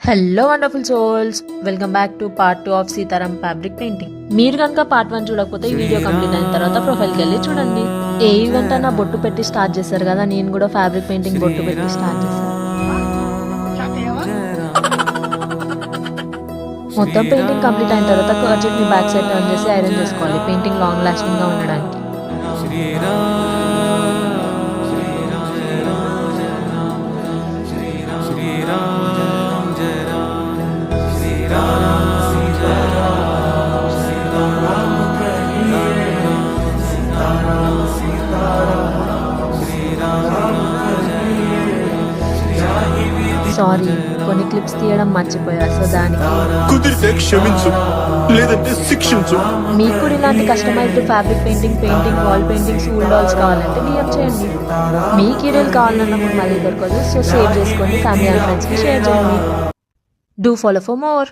Hello wonderful souls, welcome back to part 2 of Sitaram fabric painting. మీరు కనుక part 1 చూడకపోతే ఈ వీడియో కంప్లీట్ అయిన తర్వాత ప్రొఫైల్కి వెళ్ళి చూడండి. ఏ ఈవెంట్ అయినా బొట్టు పెట్టి స్టార్ట్ చేస్తారు కదా, నేను కూడా ఫ్యాబ్రిక్ పెయింటింగ్ బొట్టు పెట్టి స్టార్ట్ చేశాను. మొత్తం పెయింటింగ్ కంప్లీట్ అయిన తర్వాత కర్చీఫ్ ని బ్యాక్ సైడ్ టర్న్ చేసి ఐరన్ చేసుకోవాలి, పెయింటింగ్ లాంగ్ లాస్టింగ్ గా ఉండడానికి. సారీ, కొన్ని క్లిప్స్ తీయడం మర్చిపోయా, సో దానికి కుదిరితే క్షమించు, లేదంటే శిక్షించు. మీకు కూడా ఇలాంటి customized fabric painting, wall paintings, wool dolls కావాలంటే డిఎం చేయండి. మీకు ఈ రీల్ కావాలన్నప్పుడు మళ్ళీ దొరకదు, సో సేవ్ చేసుకొని ఫ్యామిలీ అండ్ ఫ్రెండ్స్కి షేర్ చేయండి. Do follow for more.